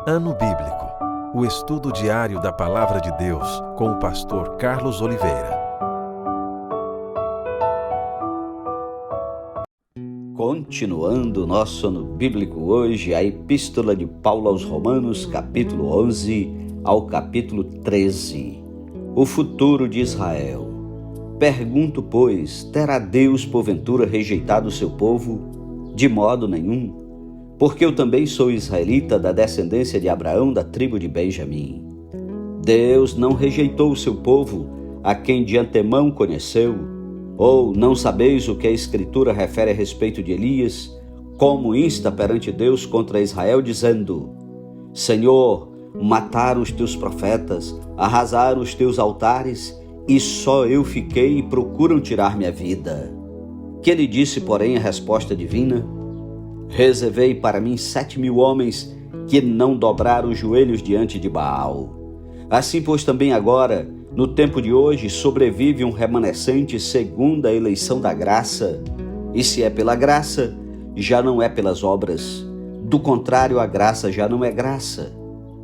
Ano Bíblico. O estudo diário da Palavra de Deus com o pastor Carlos Oliveira. Continuando o nosso ano bíblico hoje, a Epístola de Paulo aos Romanos, capítulo 11 ao capítulo 13. O futuro de Israel. Pergunto, pois, terá Deus porventura rejeitado o seu povo? De modo nenhum. Porque eu também sou israelita da descendência de Abraão, da tribo de Benjamim. Deus não rejeitou o seu povo, a quem de antemão conheceu. Ou não sabeis o que a Escritura refere a respeito de Elias, como insta perante Deus contra Israel, dizendo: Senhor, mataram os teus profetas, arrasaram os teus altares, e só eu fiquei e procuram tirar minha vida. Que ele disse, porém, a resposta divina: Reservei para mim 7.000 homens que não dobraram os joelhos diante de Baal. Assim, pois, também agora, no tempo de hoje, sobrevive um remanescente segundo a eleição da graça. E se é pela graça, já não é pelas obras. Do contrário, a graça já não é graça.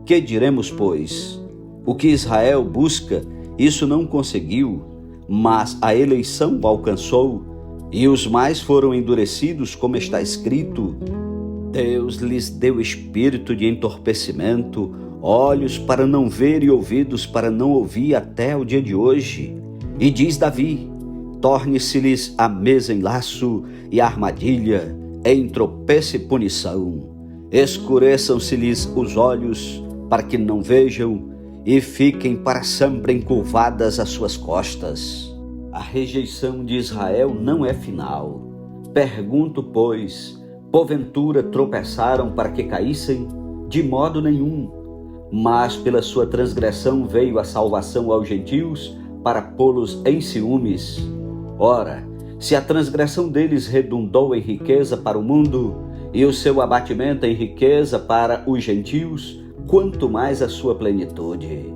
Que diremos, pois? O que Israel busca, isso não conseguiu, mas a eleição o alcançou. E os mais foram endurecidos, como está escrito: Deus lhes deu espírito de entorpecimento, olhos para não ver e ouvidos para não ouvir até o dia de hoje. E diz Davi: torne-se-lhes a mesa em laço e a armadilha em tropeço e punição. Escureçam-se-lhes os olhos para que não vejam e fiquem para sempre encurvadas as suas costas. A rejeição de Israel não é final. Pergunto, pois, porventura tropeçaram para que caíssem? De modo nenhum. Mas pela sua transgressão veio a salvação aos gentios, para pô-los em ciúmes. Ora, se a transgressão deles redundou em riqueza para o mundo, e o seu abatimento em riqueza para os gentios, quanto mais a sua plenitude.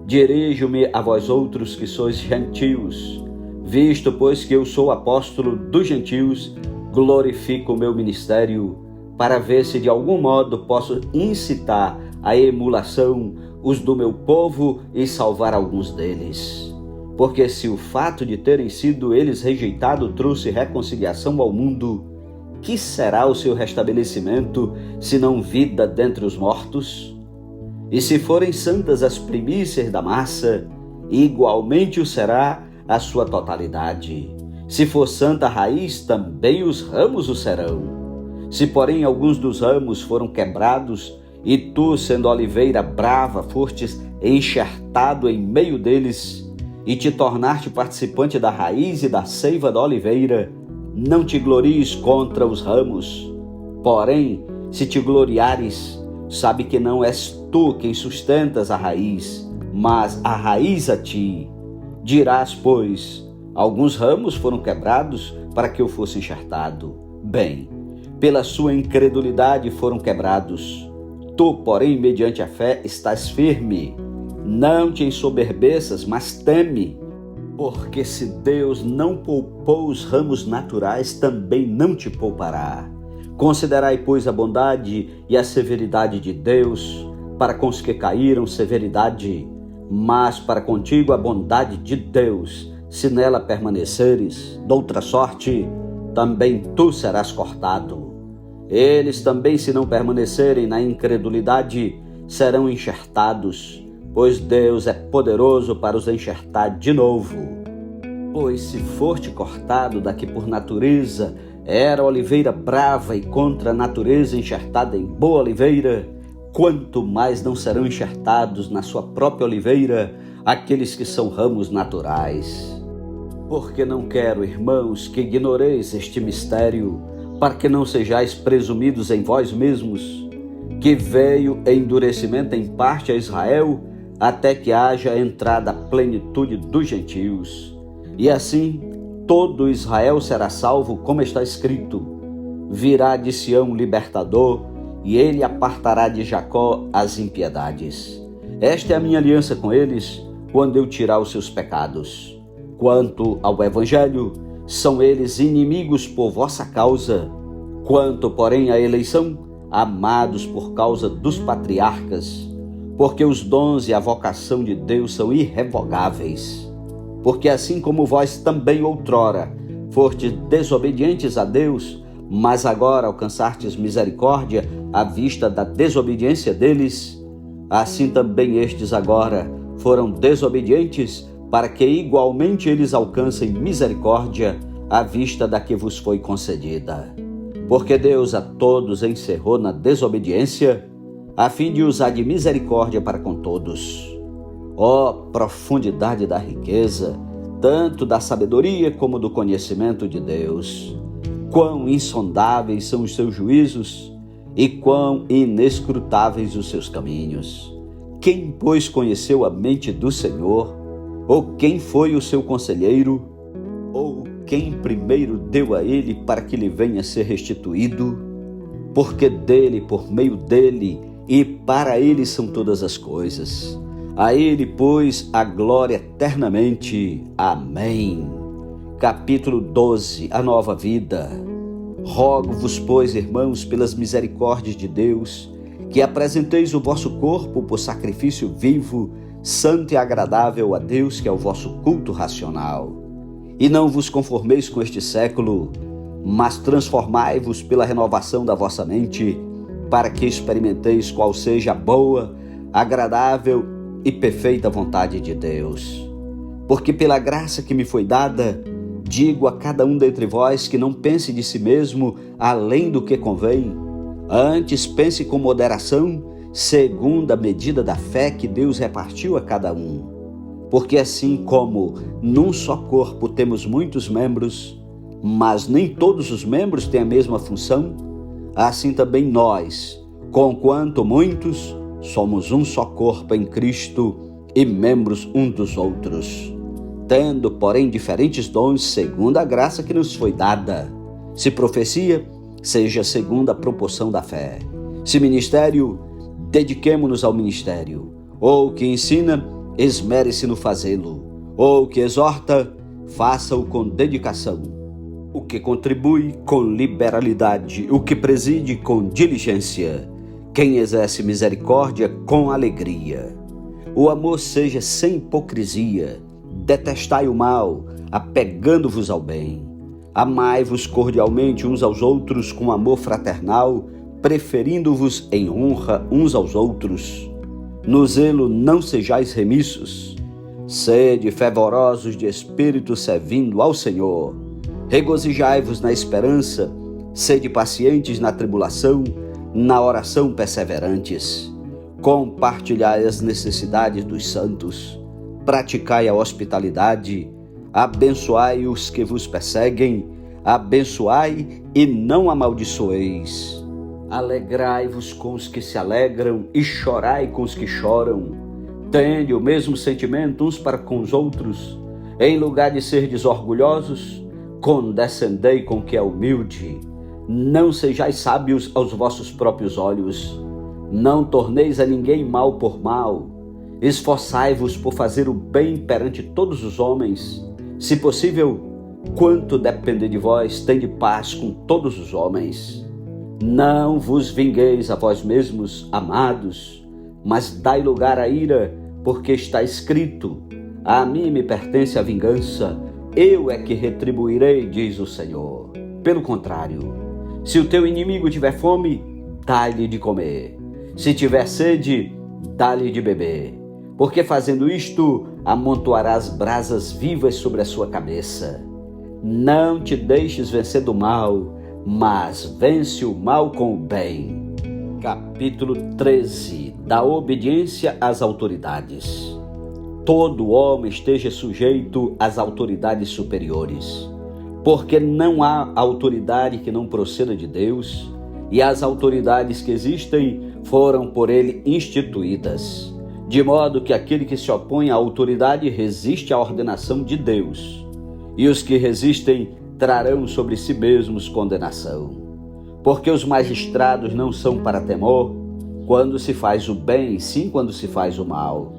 Dirijo-me a vós outros que sois gentios. Visto, pois, que eu sou apóstolo dos gentios, glorifico o meu ministério, para ver se de algum modo posso incitar à emulação os do meu povo e salvar alguns deles. Porque se o fato de terem sido eles rejeitados trouxe reconciliação ao mundo, que será o seu restabelecimento, senão vida dentre os mortos? E se forem santas as primícias da massa, igualmente o será a sua totalidade. Se for santa a raiz, também os ramos o serão. Se, porém, alguns dos ramos foram quebrados, e tu, sendo oliveira brava, fostes enxertado em meio deles, e te tornaste participante da raiz e da seiva da oliveira, não te glories contra os ramos. Porém, se te gloriares, sabe que não és tu quem sustentas a raiz, mas a raiz a ti. Dirás, pois, alguns ramos foram quebrados para que eu fosse enxertado. Bem, pela sua incredulidade foram quebrados. Tu, porém, mediante a fé, estás firme. Não te ensoberbeças, mas teme. Porque se Deus não poupou os ramos naturais, também não te poupará. Considerai, pois, a bondade e a severidade de Deus, para com os que caíram, severidade, mas para contigo a bondade de Deus, se nela permaneceres, doutra sorte, também tu serás cortado. Eles também, se não permanecerem na incredulidade, serão enxertados, pois Deus é poderoso para os enxertar de novo. Pois se forte cortado da que por natureza era oliveira brava e contra a natureza enxertada em boa oliveira, quanto mais não serão enxertados na sua própria oliveira aqueles que são ramos naturais. Porque não quero, irmãos, que ignoreis este mistério, para que não sejais presumidos em vós mesmos, que veio endurecimento em parte a Israel, até que haja entrada a plenitude dos gentios. E assim, todo Israel será salvo, como está escrito: virá de Sião um libertador, e ele apartará de Jacó as impiedades. Esta é a minha aliança com eles, quando eu tirar os seus pecados. Quanto ao evangelho, são eles inimigos por vossa causa. Quanto, porém, à eleição, amados por causa dos patriarcas, porque os dons e a vocação de Deus são irrevogáveis. Porque assim como vós também outrora fostes desobedientes a Deus, mas agora alcançastes misericórdia à vista da desobediência deles, assim também estes agora foram desobedientes, para que igualmente eles alcancem misericórdia à vista da que vos foi concedida. Porque Deus a todos encerrou na desobediência, a fim de usar de misericórdia para com todos. Ó profundidade da riqueza, tanto da sabedoria como do conhecimento de Deus! Quão insondáveis são os seus juízos e quão inescrutáveis os seus caminhos! Quem, pois, conheceu a mente do Senhor? Ou quem foi o seu conselheiro? Ou quem primeiro deu a ele para que lhe venha a ser restituído? Porque dele, por meio dele e para ele são todas as coisas. A ele, pois, a glória eternamente. Amém. Capítulo 12. A nova vida. Rogo-vos, pois, irmãos, pelas misericórdias de Deus, que apresenteis o vosso corpo por sacrifício vivo, santo e agradável a Deus, que é o vosso culto racional. E não vos conformeis com este século, mas transformai-vos pela renovação da vossa mente, para que experimenteis qual seja a boa, agradável e perfeita vontade de Deus. Porque pela graça que me foi dada, digo a cada um dentre vós que não pense de si mesmo além do que convém, antes pense com moderação, segundo a medida da fé que Deus repartiu a cada um. Porque assim como num só corpo temos muitos membros, mas nem todos os membros têm a mesma função, assim também nós, conquanto muitos, somos um só corpo em Cristo e membros uns dos outros, tendo, porém, diferentes dons segundo a graça que nos foi dada. Se profecia, seja segundo a proporção da fé. Se ministério, dediquemo-nos ao ministério. Ou que ensina, esmere-se no fazê-lo. Ou que exorta, faça-o com dedicação. O que contribui, com liberalidade. O que preside, com diligência. Quem exerce misericórdia, com alegria. O amor seja sem hipocrisia. Detestai o mal, apegando-vos ao bem. Amai-vos cordialmente uns aos outros com amor fraternal, preferindo-vos em honra uns aos outros. No zelo não sejais remissos. Sede fervorosos de espírito servindo ao Senhor. Regozijai-vos na esperança, sede pacientes na tribulação, na oração perseverantes. Compartilhai as necessidades dos santos. Praticai a hospitalidade, abençoai os que vos perseguem, abençoai e não amaldiçoeis. Alegrai-vos com os que se alegram e chorai com os que choram. Tende o mesmo sentimento uns para com os outros. Em lugar de serdes orgulhosos, condescendei com o que é humilde. Não sejais sábios aos vossos próprios olhos. Não torneis a ninguém mal por mal. Esforçai-vos por fazer o bem perante todos os homens. Se possível, quanto depender de vós, tende paz com todos os homens. Não vos vingueis a vós mesmos, amados, mas dai lugar à ira, porque está escrito: a mim me pertence a vingança, eu é que retribuirei, diz o Senhor. Pelo contrário, se o teu inimigo tiver fome, dá-lhe de comer. Se tiver sede, dá-lhe de beber. Porque fazendo isto, amontoarás brasas vivas sobre a sua cabeça. Não te deixes vencer do mal, mas vence o mal com o bem. Capítulo 13. Da obediência às autoridades. Todo homem esteja sujeito às autoridades superiores, porque não há autoridade que não proceda de Deus, e as autoridades que existem foram por ele instituídas. De modo que aquele que se opõe à autoridade resiste à ordenação de Deus, e os que resistem trarão sobre si mesmos condenação. Porque os magistrados não são para temor quando se faz o bem, sim quando se faz o mal.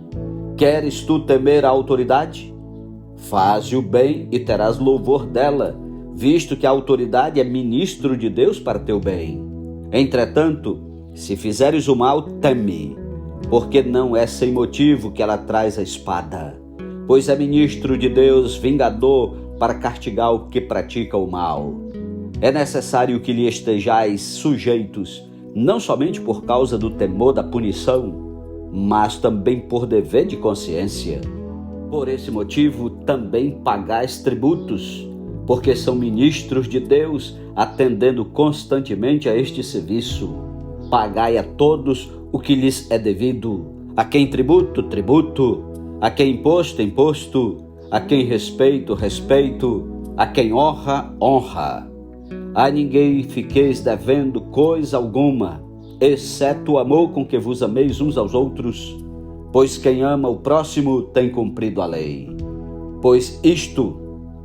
Queres tu temer a autoridade? Faze o bem e terás louvor dela, visto que a autoridade é ministro de Deus para teu bem. Entretanto, se fizeres o mal, teme, porque não é sem motivo que ela traz a espada, pois é ministro de Deus, vingador, para castigar o que pratica o mal. É necessário que lhe estejais sujeitos, não somente por causa do temor da punição, mas também por dever de consciência. Por esse motivo, também pagais tributos, porque são ministros de Deus, atendendo constantemente a este serviço. Pagai a todos o que lhes é devido, a quem tributo, tributo, a quem imposto, imposto, a quem respeito, respeito, a quem honra, honra. A ninguém fiqueis devendo coisa alguma, exceto o amor com que vos ameis uns aos outros, pois quem ama o próximo tem cumprido a lei. Pois isto: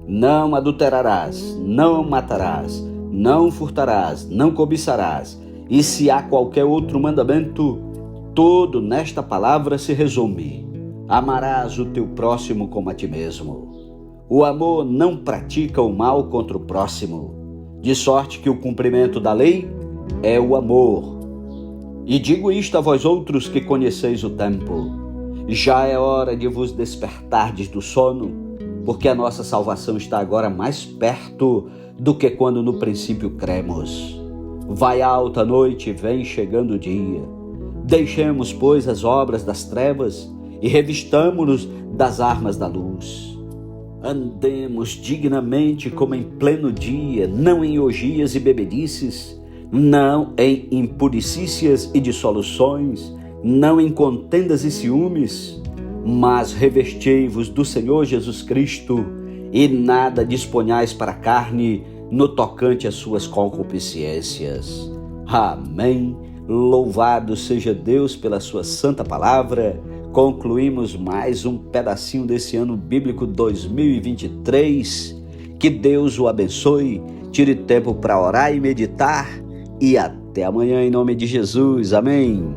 não adulterarás, não matarás, não furtarás, não cobiçarás, e se há qualquer outro mandamento, tudo nesta palavra se resume: amarás o teu próximo como a ti mesmo. O amor não pratica o mal contra o próximo, de sorte que o cumprimento da lei é o amor. E digo isto a vós outros que conheceis o tempo: já é hora de vos despertardes do sono, porque a nossa salvação está agora mais perto do que quando no princípio cremos. Vai alta a noite e vem chegando o dia. Deixemos, pois, as obras das trevas e revistamo-nos das armas da luz. Andemos dignamente como em pleno dia, não em orgias e bebedices, não em impuricícias e dissoluções, não em contendas e ciúmes, mas revestei-vos do Senhor Jesus Cristo e nada disponhais para a carne no tocante às suas concupiscências. Amém. Louvado seja Deus pela sua santa palavra. Concluímos mais um pedacinho desse ano bíblico 2023. Que Deus o abençoe, tire tempo para orar e meditar, e até amanhã em nome de Jesus. Amém.